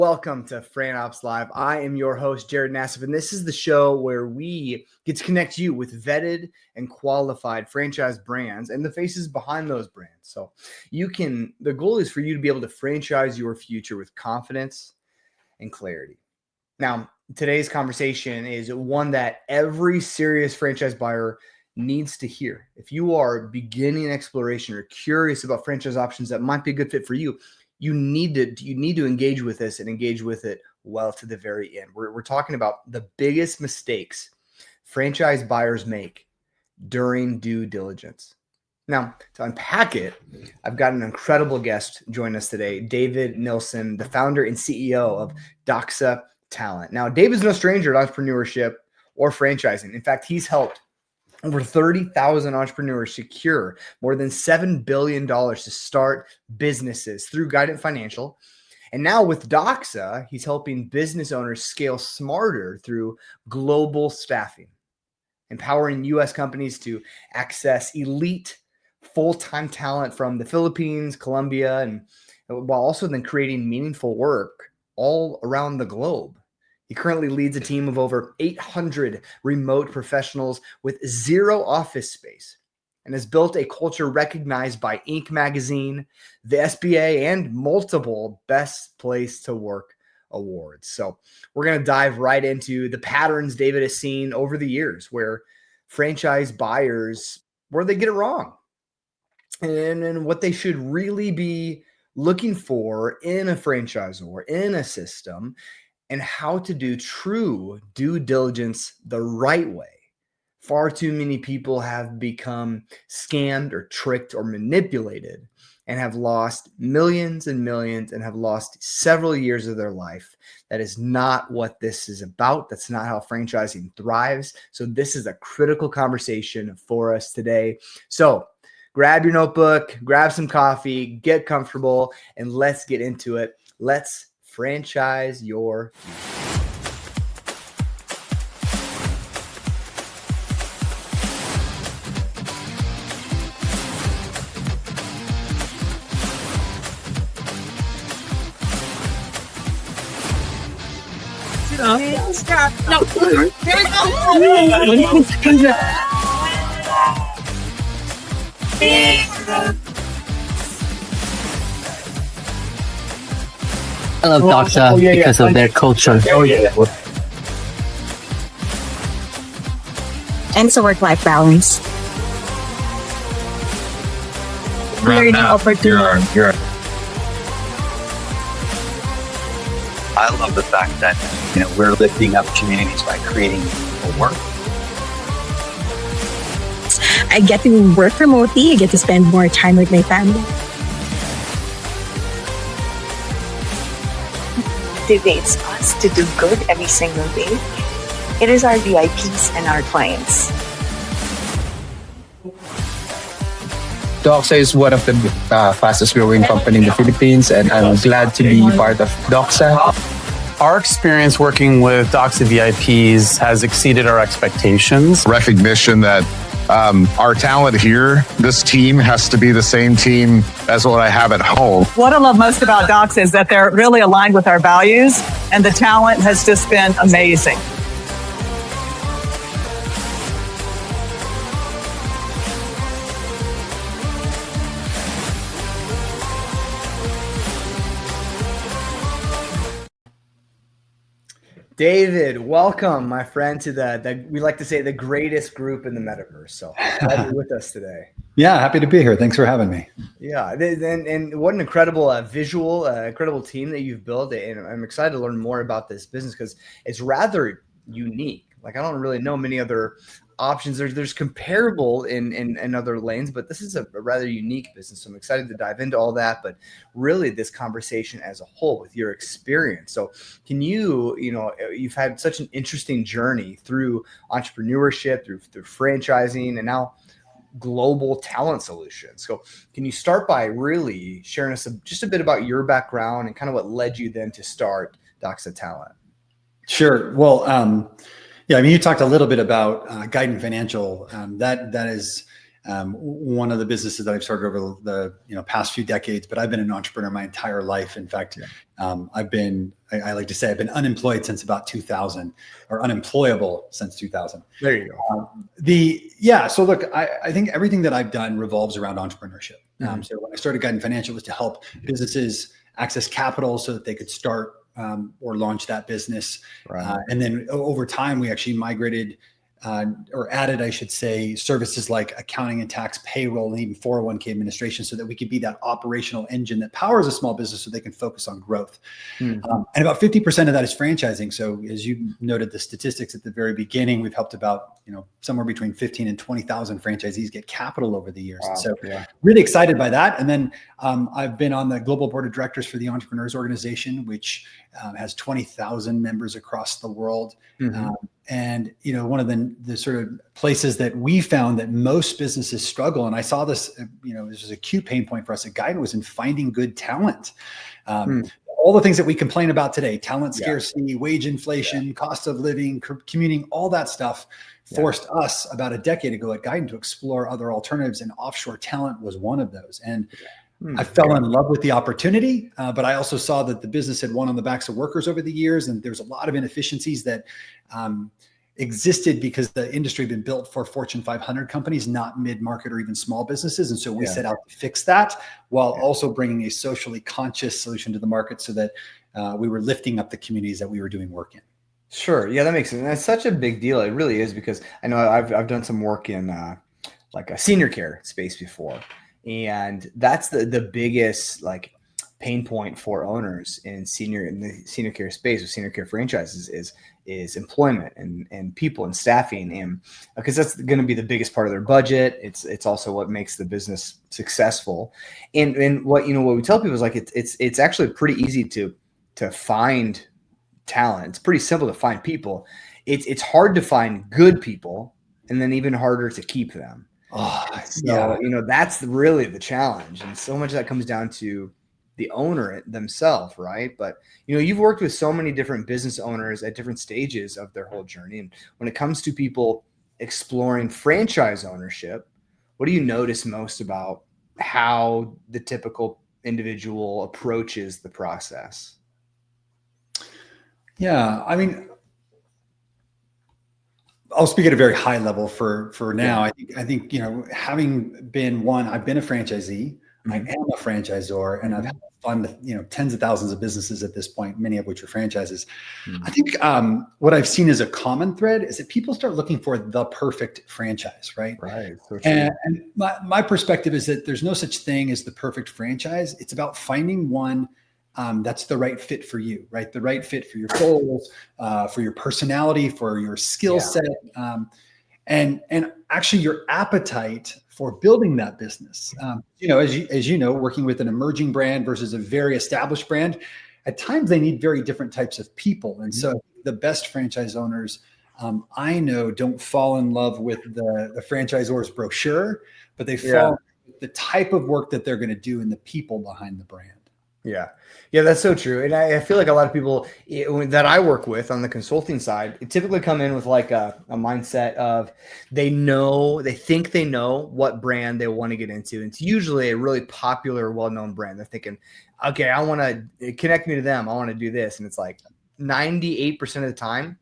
Welcome to Fran Opps Live. I am your host, Jared Nassiff, and this is the show where we get to connect you with vetted and qualified franchise brands and the faces behind those brands. So the goal is for you to be able to franchise your future with confidence and clarity. Now, today's conversation is one that every serious franchise buyer needs to hear. If you are beginning exploration or curious about franchise options that might be a good fit for you, you need to engage with this and engage with it well to the very end. We're talking about the biggest mistakes franchise buyers make during due diligence. Now, to unpack it, I've got an incredible guest join us today, David Nilssen, the founder and CEO of DOXA Talent. Now, David's no stranger to entrepreneurship or franchising. In fact, he's helped over 30,000 entrepreneurs secure more than $7 billion to start businesses through Guidant Financial. And now with DOXA, he's helping business owners scale smarter through global staffing, empowering U.S. companies to access elite full-time talent from the Philippines, Colombia, and while also then creating meaningful work all around the globe. He currently leads a team of over 800 remote professionals with zero office space and has built a culture recognized by Inc. magazine, the SBA, and multiple Best Place to Work awards. So we're going to dive right into the patterns David has seen over the years where franchise buyers, where they get it wrong and what they should really be looking for in a franchisor, in a system, and how to do true due diligence the right way. Far too many people have become scammed or tricked or manipulated and have lost millions and millions and have lost several years of their life. That is not what this is about. That's not how franchising thrives. So this is a critical conversation for us today. So grab your notebook, grab some coffee, get comfortable, and let's get into it. Let's franchise your future. I love DOXA because of their culture. And it's a work-life balance. Learning opportunity. I love the fact that we're lifting up communities by creating a work. I get to work remotely. I get to spend more time with my family. Motivates us to do good every single day. It is our VIPs and our clients. DOXA is one of the fastest growing company in the Philippines, and I'm glad to be part of DOXA. Our experience working with DOXA VIPs has exceeded our expectations. Recognition that our talent here, this team has to be the same team as what I have at home. What I love most about DOXA is that they're really aligned with our values, and the talent has just been amazing. David, welcome, my friend, to we like to say the greatest group in the metaverse. So glad you're with us today. Yeah, happy to be here. Thanks for having me. Yeah, and what an incredible incredible team that you've built. And I'm excited to learn more about this business because it's rather unique. Like, I don't really know many other options. There's comparable in other lanes, but this is a rather unique business. So I'm excited to dive into all that, but really this conversation as a whole with your experience. So can you've had such an interesting journey through entrepreneurship, through franchising, and now global talent solutions. So can you start by really sharing us just a bit about your background and kind of what led you then to start DOXA Talent? Sure. Well, yeah, I mean, you talked a little bit about Guidant Financial. That is one of the businesses that I've started over the past few decades, but I've been an entrepreneur my entire life. In fact, I like to say I've been unemployed since about 2000, or unemployable since 2000. There you go. So look, I think everything that I've done revolves around entrepreneurship. So when I started Guidance Financial, it was to help businesses access capital so that they could start or launch that business. And then over time, we actually migrated or added, I should say, services like accounting and tax, payroll, and even 401k administration, so that we could be that operational engine that powers a small business so they can focus on growth. And about 50% of that is franchising. So as you noted the statistics at the very beginning, we've helped about, somewhere between 15 and 20,000 franchisees get capital over the years. So really excited by that. And then I've been on the global board of directors for the Entrepreneurs Organization, which has 20,000 members across the world. And, one of the sort of places that we found that most businesses struggle, and I saw this, this was a acute pain point for us at Guidance, was in finding good talent. All the things that we complain about today, talent scarcity, wage inflation, cost of living, commuting, all that stuff forced us about a decade ago at Guidance to explore other alternatives, and offshore talent was one of those. And I fell in love with the opportunity, but I also saw that the business had won on the backs of workers over the years, and there's a lot of inefficiencies that existed because the industry had been built for Fortune 500 companies, not mid-market or even small businesses. And so we set out to fix that while also bringing a socially conscious solution to the market, so that we were lifting up the communities that we were doing work in. Sure. Yeah, that makes sense. And that's such a big deal. It really is, because I know I've done some work in like a senior care space before. And that's the biggest pain point for owners in the senior care space with senior care franchises is employment and people and staffing, and because that's going to be the biggest part of their budget. It's also what makes the business successful. And what we tell people is it's actually pretty easy to find talent. It's pretty simple to find people. It's hard to find good people, and then even harder to keep them. That's really the challenge. And so much of that comes down to the owner themselves, right? But, you've worked with so many different business owners at different stages of their whole journey. And when it comes to people exploring franchise ownership, what do you notice most about how the typical individual approaches the process? Yeah, I mean, I'll speak at a very high level for now. I think having been I've been a franchisee, I am a franchisor, and I've had fun with tens of thousands of businesses at this point, many of which are franchises. I think what I've seen as a common thread is that people start looking for the perfect franchise, right? Right. So and my perspective is that there's no such thing as the perfect franchise. It's about finding one that's the right fit for you, right? The right fit for your goals, for your personality, for your skill set, and actually your appetite for building that business. As you know, working with an emerging brand versus a very established brand, at times they need very different types of people. And so the best franchise owners I know don't fall in love with the franchisor's brochure, but they fall with the type of work that they're going to do and the people behind the brand. Yeah, that's so true. And I feel like a lot of people that I work with on the consulting side typically come in with a mindset of they think they know what brand they want to get into. And it's usually a really popular, well-known brand. They're thinking, okay, I want to connect me to them. I want to do this. And it's 98% of the time,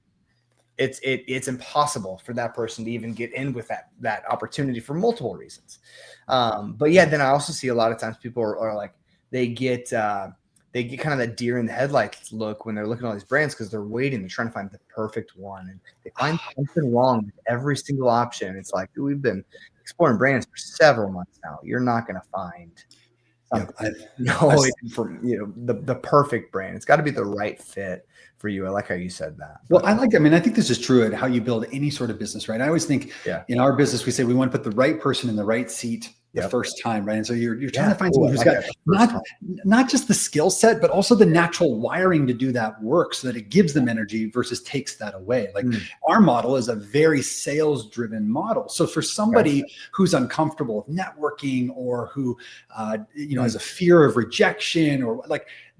it's impossible for that person to even get in with that opportunity for multiple reasons. But then I also see a lot of times people are they get kind of that deer in the headlights look when they're looking at all these brands, because they're waiting, they're trying to find the perfect one, and they find something wrong with every single option. It's we've been exploring brands for several months now. You're not going to find the perfect brand. It's got to be the right fit for you. I like how you said that. Well, I think this is true at how you build any sort of business, right? I always think in our business, we say we want to put the right person in the right seat the first time, right? And so you're trying to find someone who's got not just the skill set, but also the natural wiring to do that work, so that it gives them energy versus takes that away. Our model is a very sales driven model. So for somebody who's uncomfortable with networking, or who has a fear of rejection, or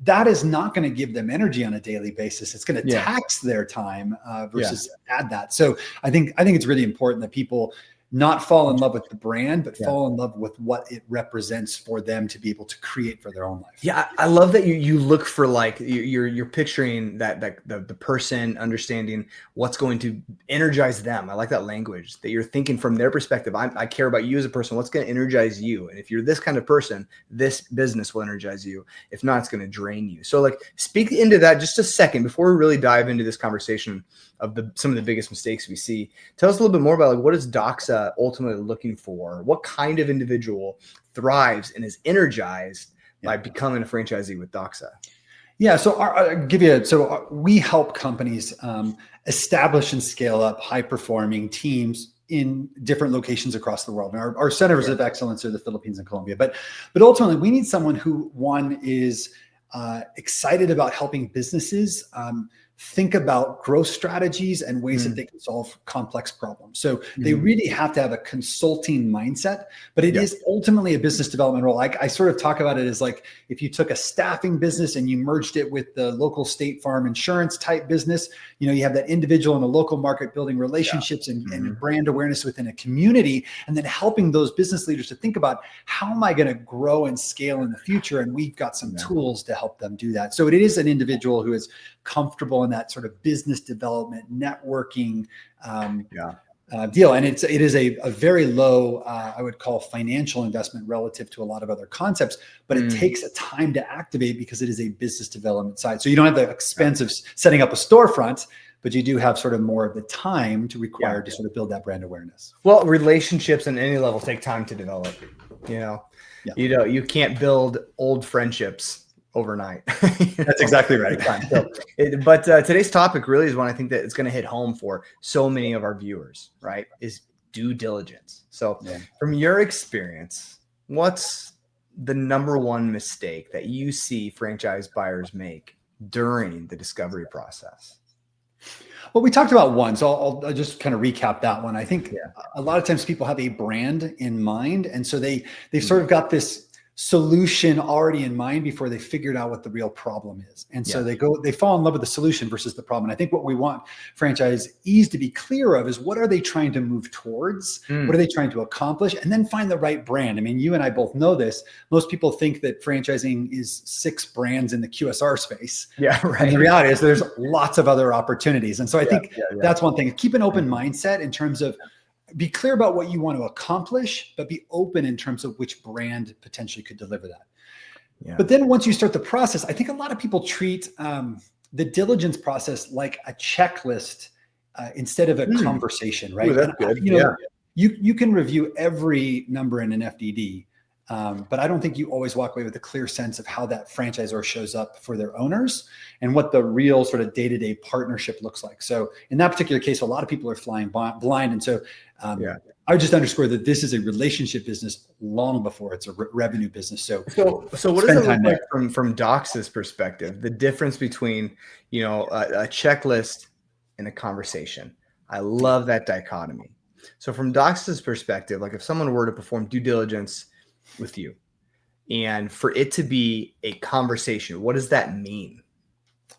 that is not going to give them energy on a daily basis. It's going to tax their time versus add that. So I think it's really important that people not fall in love with the brand, but fall in love with what it represents for them to be able to create for their own life. Yeah, I love that you look for, like, you're picturing that the person understanding what's going to energize them. I like that language, that you're thinking from their perspective. I care about you as a person. What's going to energize you? And if you're this kind of person, this business will energize you. If not, it's going to drain you. So, like, speak into that just a second before we really dive into this conversation of some of the biggest mistakes we see. Tell us a little bit more about, like, what is DOXA ultimately looking for? What kind of individual thrives and is energized by becoming a franchisee with DOXA? Yeah, so we help companies establish and scale up high-performing teams in different locations across the world. And our centers of excellence are the Philippines and Colombia. But ultimately, we need someone who, one, is excited about helping businesses think about growth strategies and ways that they can solve complex problems. So they really have to have a consulting mindset, but it is ultimately a business development role. I sort of talk about it as like if you took a staffing business and you merged it with the local State Farm insurance type business, you have that individual in the local market building relationships and brand awareness within a community, and then helping those business leaders to think about, how am I going to grow and scale in the future? And we've got some tools to help them do that. So it is an individual who is comfortable in that sort of business development, networking deal. And it is a very low, I would call, financial investment relative to a lot of other concepts, but it takes a time to activate because it is a business development side. So you don't have the expense of setting up a storefront, but you do have sort of more of the time to require to sort of build that brand awareness. Well, relationships on any level take time to develop. You can't build old friendships overnight. That's exactly right. But today's topic really is one I think that it's going to hit home for so many of our viewers, right? Is due diligence. So from your experience, what's the number one mistake that you see franchise buyers make during the discovery process? Well, we talked about one, so I'll just kind of recap that one. I think a lot of times people have a brand in mind, and so they've sort of got this solution already in mind before they figured out what the real problem is. And so they fall in love with the solution versus the problem. And I think what we want franchisees to be clear of is, what are they trying to move towards? What are they trying to accomplish? And then find the right brand. I mean, you and I both know this. Most people think that franchising is 6 brands in the QSR space. Yeah, right. And the reality is there's lots of other opportunities. And so I think that's one thing. Keep an open mindset in terms of, be clear about what you want to accomplish, but be open in terms of which brand potentially could deliver that. But then once you start the process, I think a lot of people treat the diligence process like a checklist instead of a conversation, right? Ooh, that's good. You can review every number in an FDD, but I don't think you always walk away with a clear sense of how that franchisor shows up for their owners and what the real sort of day-to-day partnership looks like. So in that particular case, a lot of people are flying blind. And so I would just underscore that this is a relationship business long before it's a revenue business. So what does it look like from DOXA's perspective, the difference between, a checklist and a conversation? I love that dichotomy. So from DOXA's perspective, like if someone were to perform due diligence with you, and for it to be a conversation, what does that mean?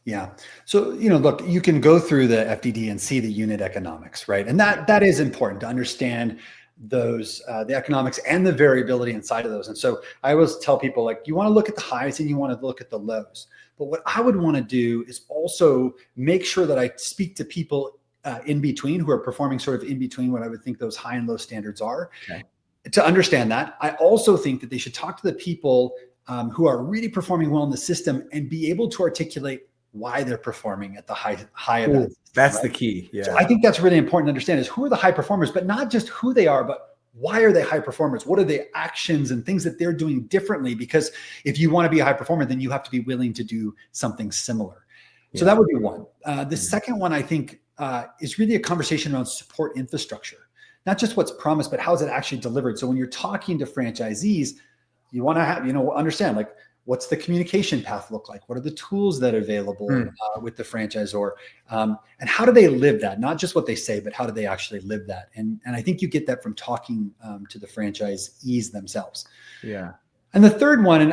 Yeah. So, look, you can go through the FDD and see the unit economics, right? And that is important to understand those, the economics and the variability inside of those. And so I always tell people, like, you want to look at the highs and you want to look at the lows. But what I would want to do is also make sure that I speak to people in between, who are performing sort of in between what I would think those high and low standards are. Okay. To understand that, I also think that they should talk to the people who are really performing well in the system and be able to articulate why they're performing at the high of that. That's right? The key. Yeah. So I think that's really important to understand, is who are the high performers, but not just who they are, but why are they high performers? What are the actions and things that they're doing differently? Because if you want to be a high performer, then you have to be willing to do something similar. So that would be one. The second one, I think, is really a conversation around support infrastructure. Not just what's promised, but how is it actually delivered? So when you're talking to franchisees, you want to have, understand, like, what's the communication path look like? What are the tools that are available with the franchisor? And how do they live that? Not just what they say, but how do they actually live that? And I think you get that from talking to the franchisees themselves. Yeah. And the third one, and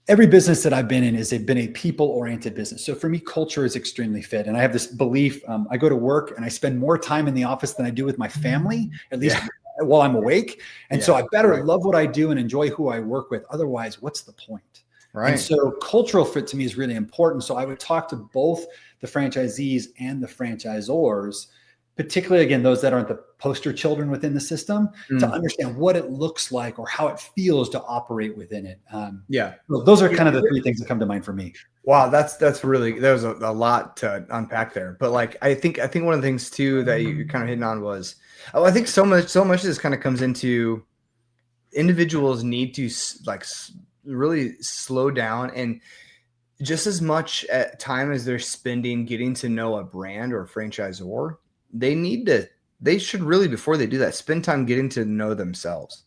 every business that I've been in has been a people-oriented business. So for me, culture is extremely fit. And I have this belief, I go to work and I spend more time in the office than I do with my family, at least while I'm awake. And so I better love what I do and enjoy who I work with. Otherwise, what's the point? Right. And so cultural fit to me is really important. So I would talk to both the franchisees and the franchisors, particularly, again, those that aren't the poster children within the system, to understand what it looks like or how it feels to operate within it. So those are kind of the three things that come to mind for me. Wow, that's really, there's a lot to unpack there. But like, I think one of the things too that you kind of hitting on was, I think so much of this kind of comes into individuals need to like really slow down, and just as much time as they're spending getting to know a brand or a franchisor, they should really, before they do that, spend time getting to know themselves.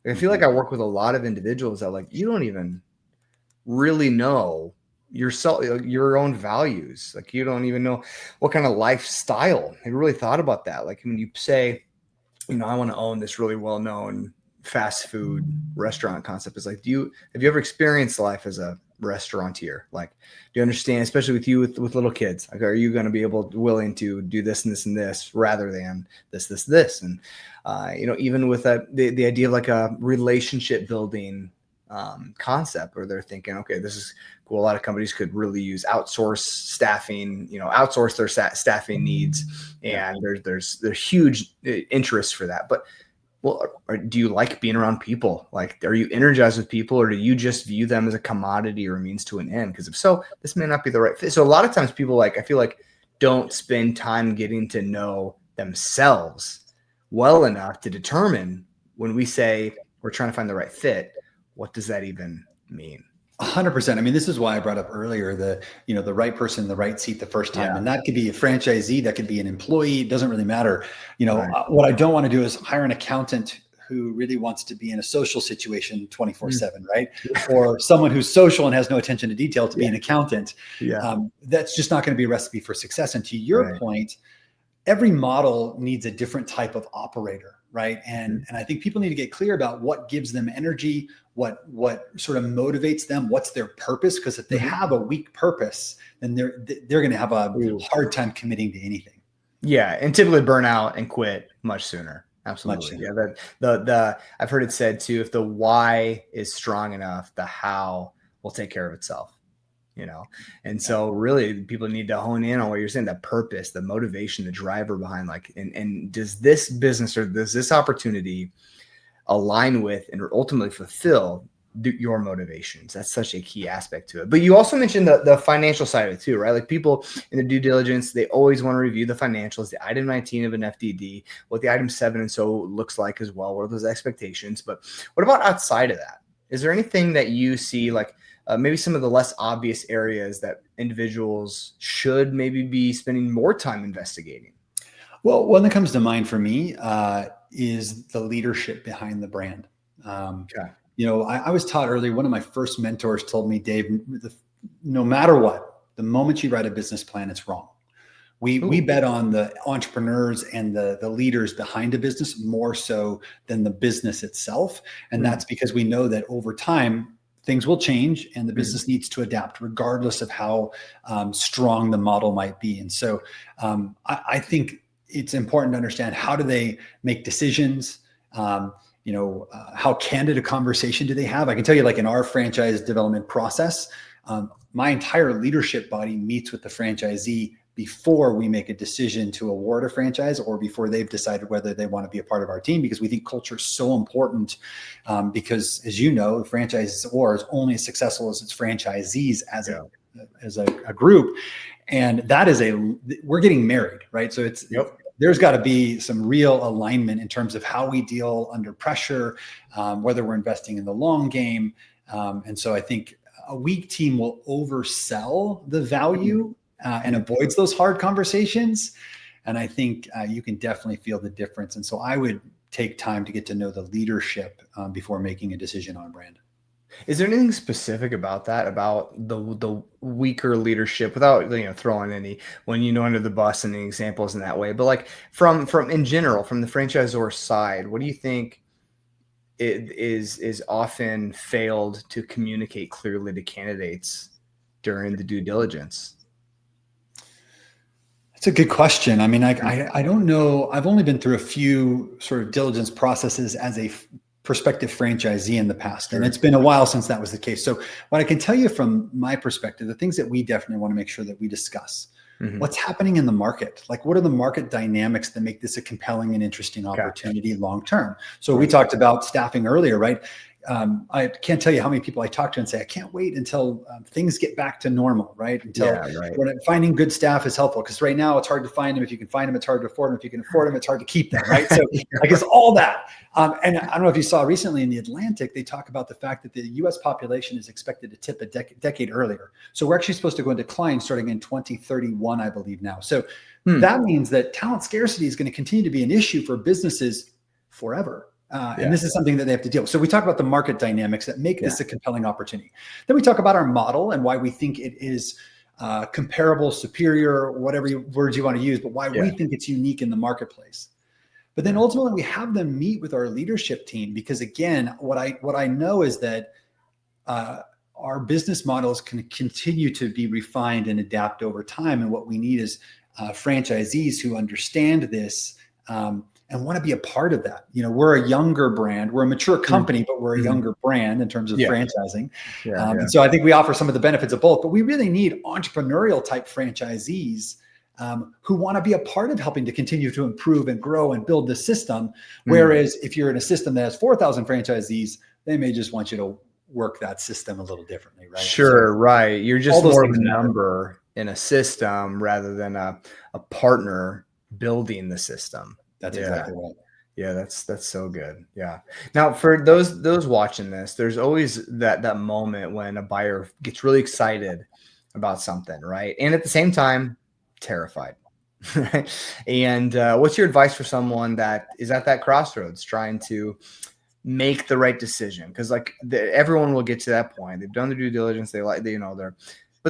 I feel like I work with a lot of individuals that like, you don't even really know yourself, your own values. Like you don't even know what kind of lifestyle. Have you really thought about that? Like when you say, I want to own this really well-known fast food restaurant concept, is like, have you ever experienced life as a restaurateur? Like, do you understand, especially with you with little kids, like, are you going to be willing to do this and this and this rather than this? And even with the idea of like a relationship building concept, where they're thinking, okay, this is cool. A lot of companies could really use outsource staffing, outsource their staffing needs, and there's huge interest for that. But do you like being around people? Like, are you energized with people, or do you just view them as a commodity or a means to an end? Because if so, this may not be the right fit. So a lot of times people, I feel like, don't spend time getting to know themselves well enough to determine, when we say we're trying to find the right fit, what does that even mean? 100%. I mean, this is why I brought up earlier the right person in the right seat the first time. And that could be a franchisee, that could be an employee. It doesn't really matter. What I don't want to do is hire an accountant who really wants to be in a social situation 24/7, right? Or someone who's social and has no attention to detail to be an accountant. That's just not going to be a recipe for success. And to your point, every model needs a different type of operator, right? And I think people need to get clear about what gives them energy, what sort of motivates them, what's their purpose. Because if they have a weak purpose, then they're going to have a hard time committing to anything. Yeah, and typically burn out and quit much sooner. Absolutely. Yeah, I've heard it said too, if the why is strong enough, the how will take care of itself. And so really people need to hone in on what you're saying, the purpose, the motivation, the driver behind, and does this business or does this opportunity align with and ultimately fulfill your motivations? That's such a key aspect to it. But you also mentioned the financial side of it too, right? Like people in the due diligence, they always want to review the financials, the item 19 of an FDD, what the item 7 and so looks like as well. What are those expectations? But what about outside of that? Is there anything that you see, like maybe some of the less obvious areas that individuals should maybe be spending more time investigating? Well, one that comes to mind for me is the leadership behind the brand. I was taught early, one of my first mentors told me, Dave, no matter what, the moment you write a business plan, it's wrong. We bet on the entrepreneurs and the leaders behind a business more so than the business itself. And that's because we know that over time, things will change and the business needs to adapt regardless of how strong the model might be. And so I think it's important to understand, how do they make decisions? How candid a conversation do they have? I can tell you, like in our franchise development process, my entire leadership body meets with the franchisee before we make a decision to award a franchise or before they've decided whether they want to be a part of our team, because we think culture is so important. Because as you know, the franchisor is only as successful as its franchisees as a group. And that is we're getting married, right? So there's got to be some real alignment in terms of how we deal under pressure, whether we're investing in the long game. And so I think a weak team will oversell the value and avoids those hard conversations. And I think you can definitely feel the difference. And so I would take time to get to know the leadership before making a decision on brand. Is there anything specific about that, about the weaker leadership, without throwing anyone under the bus and any examples in that way, but like from in general, from the franchisor side, what do you think it is often failed to communicate clearly to candidates during the due diligence? That's a good question. I mean, I don't know. I've only been through a few sort of diligence processes as a prospective franchisee in the past, and it's been a while since that was the case. So what I can tell you from my perspective, the things that we definitely want to make sure that we discuss, what's happening in the market? Like, what are the market dynamics that make this a compelling and interesting opportunity long-term? So we talked about staffing earlier, right? I can't tell you how many people I talk to and say, I can't wait until things get back to normal, right? Until finding good staff is helpful, because right now it's hard to find them. If you can find them, it's hard to afford them. If you can afford them, it's hard to keep them, right? So I guess all that. And I don't know if you saw recently in The Atlantic, they talk about the fact that the US population is expected to tip a decade earlier. So we're actually supposed to go in decline starting in 2031, I believe now. So that means that talent scarcity is going to continue to be an issue for businesses forever. And this is something that they have to deal with. So we talk about the market dynamics that make this a compelling opportunity. Then we talk about our model and why we think it is comparable, superior, whatever words you want to use, but why we think it's unique in the marketplace. But then ultimately we have them meet with our leadership team, because again, what I know is that our business models can continue to be refined and adapt over time. And what we need is franchisees who understand this, and want to be a part of that. You know, we're a younger brand, we're a mature company, but we're a younger brand in terms of franchising. And so I think we offer some of the benefits of both, but we really need entrepreneurial type franchisees who want to be a part of helping to continue to improve and grow and build the system. Whereas if you're in a system that has 4,000 franchisees, they may just want you to work that system a little differently, right? Sure, right. You're just more of a number in a system rather than a partner building the system. That's exactly right. Yeah, that's so good. Yeah. Now, for those watching this, there's always that moment when a buyer gets really excited about something, right? And at the same time, terrified. Right? And what's your advice for someone that is at that crossroads trying to make the right decision? Because everyone will get to that point. They've done their due diligence. But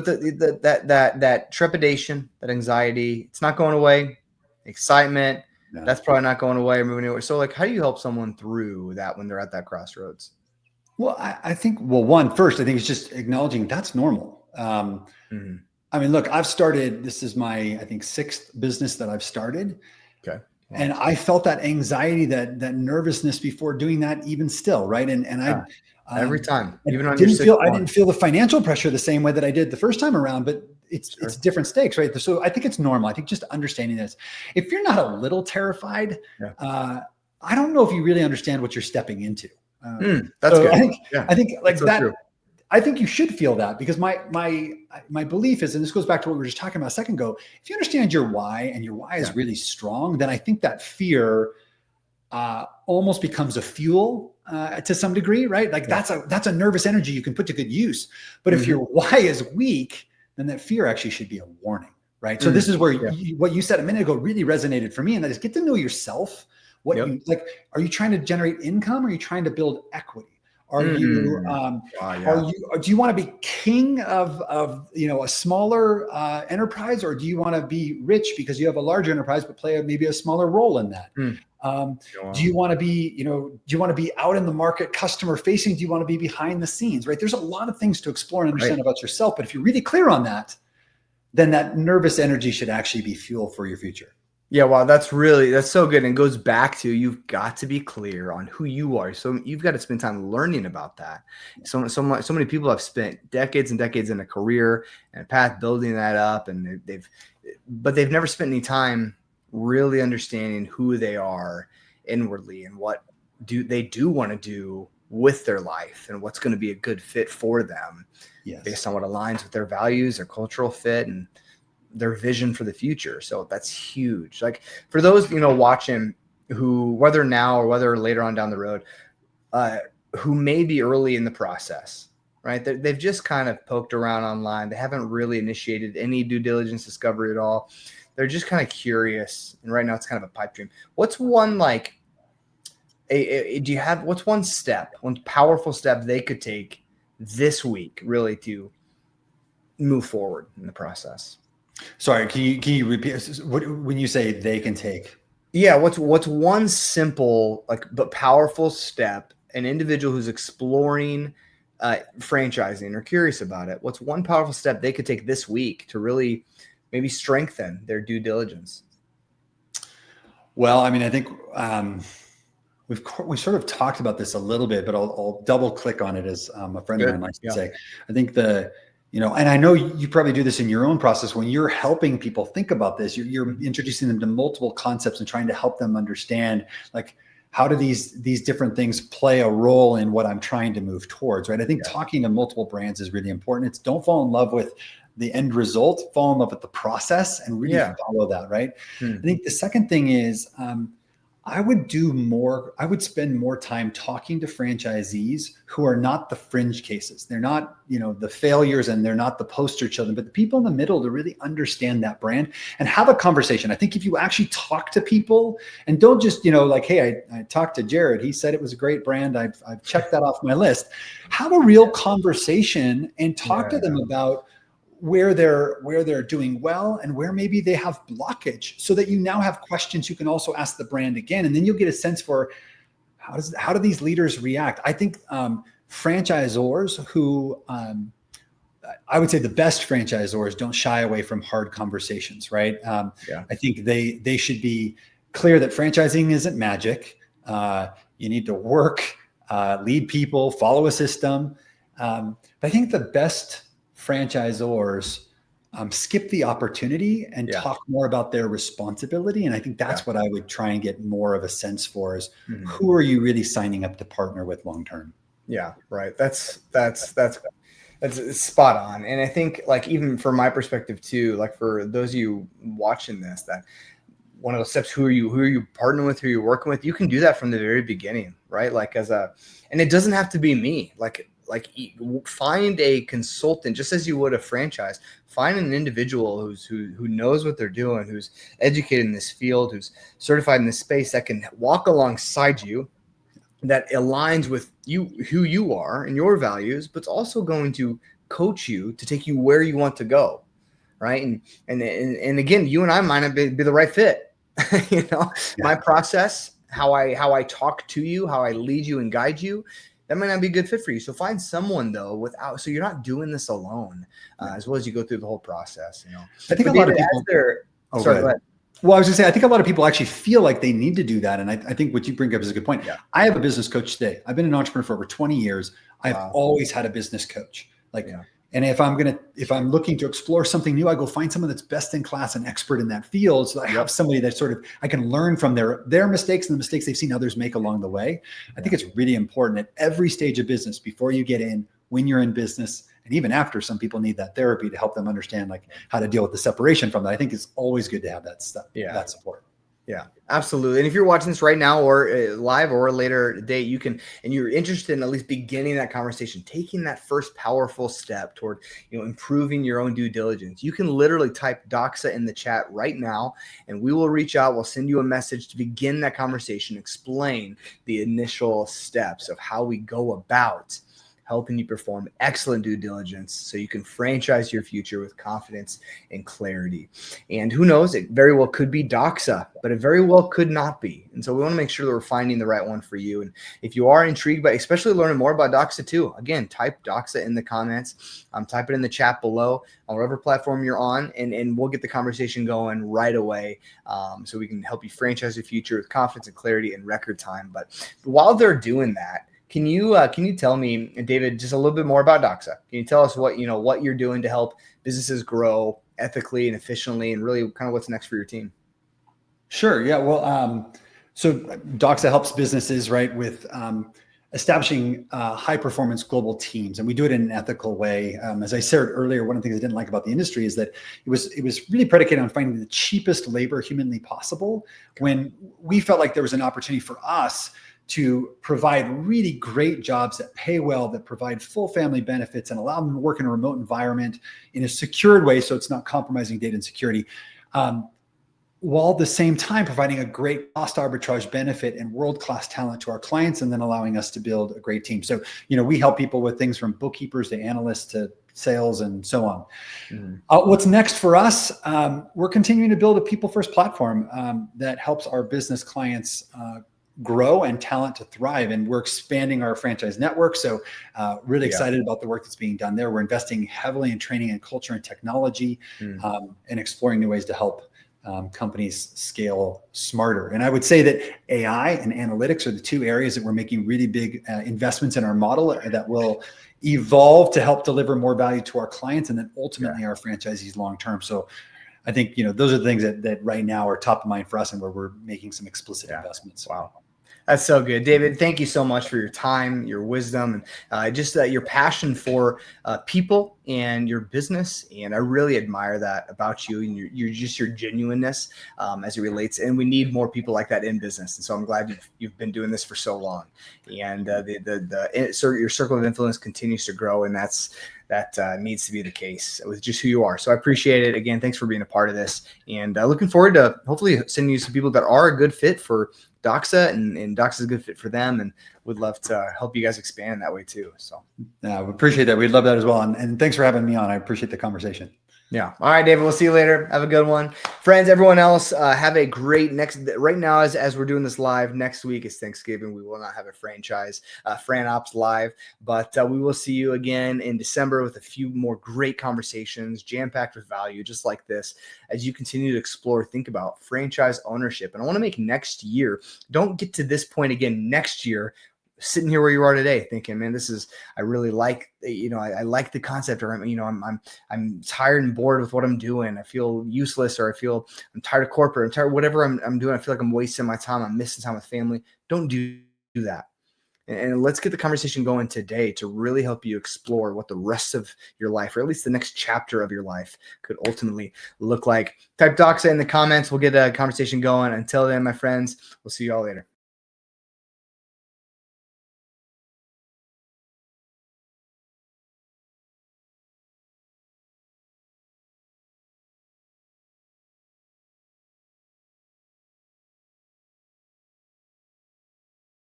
that trepidation, that anxiety, it's not going away. Excitement. No. That's probably not going away or moving anywhere. So how do you help someone through that when they're at that crossroads? Well, I think, first, I think it's just acknowledging that's normal. I mean, look, I've started, this is my, I think, 6th business that I've started. Okay. Wow. And I felt that anxiety, that nervousness before doing that even still. Right. And every time, even on I didn't feel the financial pressure the same way that I did the first time around, but it's different stakes, right? So I think it's normal. I think just understanding this, if you're not a little terrified, I don't know if you really understand what you're stepping into. That's good. I think like so that. True. I think you should feel that, because my belief is, and this goes back to what we were just talking about a second ago, if you understand your why and your why is really strong, then I think that fear almost becomes a fuel to some degree, right? Like that's a nervous energy you can put to good use. But if your why is weak, then that fear actually should be a warning, right? So this is where what you said a minute ago really resonated for me, and that is get to know yourself. What you like? Are you trying to generate income? Or are you trying to build equity? Are you do you want to be king of a smaller enterprise, or do you want to be rich because you have a larger enterprise but play maybe a smaller role in that? Do you want to be out in the market, customer facing? Do you want to be behind the scenes, right? There's a lot of things to explore and understand about yourself, but if you're really clear on that, then that nervous energy should actually be fuel for your future. Yeah, wow, that's so good. And it goes back to, you've got to be clear on who you are. So you've got to spend time learning about that. So many people have spent decades and decades in a career and a path building that up, and they've never spent any time really understanding who they are inwardly and what they do want to do with their life and what's going to be a good fit for them based on what aligns with their values, their cultural fit, and their vision for the future. So that's huge. Like for those, watching who, whether now or whether later on down the road, who may be early in the process, right? They've just kind of poked around online. They haven't really initiated any due diligence discovery at all. They're just kind of curious. And right now it's kind of a pipe dream. What's one, what's one step, one powerful step they could take this week really to move forward in the process? Sorry, can you repeat when you say they can take? Yeah, what's one simple but powerful step an individual who's exploring franchising or curious about it, what's one powerful step they could take this week to really maybe strengthen their due diligence? Well, I mean, I think we sort of talked about this a little bit, but I'll double click on it, as a friend of mine likes to say. I think and I know you probably do this in your own process when you're helping people think about this. You're introducing them to multiple concepts and trying to help them understand, like, how do these different things play a role in what I'm trying to move towards, right? I think talking to multiple brands is really important. It's don't fall in love with the end result, fall in love with the process and really follow that, right? I think the second thing is I would spend more time talking to franchisees who are not the fringe cases. They're not, the failures, and they're not the poster children, but the people in the middle to really understand that brand and have a conversation. I think if you actually talk to people and don't just, like, hey, I talked to Jared, he said it was a great brand, I've checked that off my list. Have a real conversation and talk to them about where they're doing well and where maybe they have blockage, so that you now have questions you can also ask the brand again. And then you'll get a sense for how do these leaders react? I think franchisors who, I would say the best franchisors don't shy away from hard conversations, right? I think they should be clear that franchising isn't magic. You need to work, lead people, follow a system. But I think the best franchisors skip the opportunity and talk more about their responsibility. And I think that's what I would try and get more of a sense for is who are you really signing up to partner with long-term? Yeah, right. That's spot on. And I think, like, even from my perspective too, like for those of you watching this, that one of those steps, who are you partnering with, who you're working with, you can do that from the very beginning, right? Like and it doesn't have to be me. Like find a consultant, just as you would a franchise. Find an individual who knows what they're doing, who's educated in this field, who's certified in this space, that can walk alongside you, that aligns with you, who you are and your values, but it's also going to coach you to take you where you want to go, right? And again, you and I might not be the right fit. My process, how I talk to you, how I lead you and guide you, that might not be a good fit for you. So find someone though, so you're not doing this alone, as well as you go through the whole process. I think a lot of people. Go ahead. Well, I was gonna say, I think a lot of people actually feel like they need to do that, and I think what you bring up is a good point. I have a business coach today. I've been an entrepreneur for over 20 years. I've always had a business coach. And if I'm looking to explore something new, I go find someone that's best in class and expert in that field. So I have somebody that sort of, I can learn from their mistakes and the mistakes they've seen others make along the way. I think it's really important at every stage of business, before you get in, when you're in business, and even after. Some people need that therapy to help them understand like how to deal with the separation from that. I think it's always good to have that stuff, that support. Yeah, absolutely. And if you're watching this right now, or live or a later date, and you're interested in at least beginning that conversation, taking that first powerful step toward, improving your own due diligence, you can literally type DOXA in the chat right now, and we will reach out. We'll send you a message to begin that conversation, explain the initial steps of how we go about helping you perform excellent due diligence so you can franchise your future with confidence and clarity. And who knows, it very well could be DOXA, but it very well could not be. And so we want to make sure that we're finding the right one for you. And if you are intrigued by especially learning more about DOXA too, again, type DOXA in the comments, type it in the chat below on whatever platform you're on, and we'll get the conversation going right away, so we can help you franchise your future with confidence and clarity in record time. But while they're doing that, Can you tell me, David, just a little bit more about DOXA? Can you tell us what you're doing to help businesses grow ethically and efficiently, and really kind of what's next for your team? Sure. Yeah. Well, so DOXA helps businesses, right, with establishing high performance global teams, and we do it in an ethical way. As I said earlier, one of the things I didn't like about the industry is that it was really predicated on finding the cheapest labor humanly possible, when we felt like there was an opportunity for us to provide really great jobs that pay well, that provide full family benefits, and allow them to work in a remote environment in a secured way, so it's not compromising data and security, while at the same time providing a great cost arbitrage benefit and world-class talent to our clients, and then allowing us to build a great team. So, we help people with things from bookkeepers to analysts to sales and so on. What's next for us? We're continuing to build a people-first platform that helps our business clients grow and talent to thrive. And we're expanding our franchise network. So really excited about the work that's being done there. We're investing heavily in training and culture and technology and exploring new ways to help companies scale smarter. And I would say that AI and analytics are the two areas that we're making really big investments in our model that will evolve to help deliver more value to our clients and then ultimately our franchisees long-term. So I think, those are the things that right now are top of mind for us and where we're making some explicit investments. Wow. That's so good. David, thank you so much for your time, your wisdom, and just your passion for people and your business. And I really admire that about you and your genuineness as it relates. And we need more people like that in business. And so I'm glad you've been doing this for so long. And your circle of influence continues to grow. And that needs to be the case with just who you are. So I appreciate it. Again, thanks for being a part of this. And looking forward to hopefully sending you some people that are a good fit for DOXA and DOXA is a good fit for them, and would love to help you guys expand that way too. So we appreciate that. We'd love that as well. And thanks for having me on. I appreciate the conversation. Yeah. All right, David, we'll see you later. Have a good one. Friends, everyone else, have a great right now as we're doing this live. Next week is Thanksgiving. We will not have a franchise Fran Opps live, but we will see you again in December with a few more great conversations, jam-packed with value, just like this, as you continue to explore, think about franchise ownership. And I want to make next year, don't get to this point again next year, sitting here where you are today thinking, man, I really like, I like the concept, or I'm tired and bored with what I'm doing. I feel useless, or I'm tired of corporate. I'm tired, whatever I'm doing. I feel like I'm wasting my time. I'm missing time with family. Don't do that. And let's get the conversation going today to really help you explore what the rest of your life, or at least the next chapter of your life, could ultimately look like. Type DOXA in the comments. We'll get a conversation going. Until then, my friends, we'll see you all later.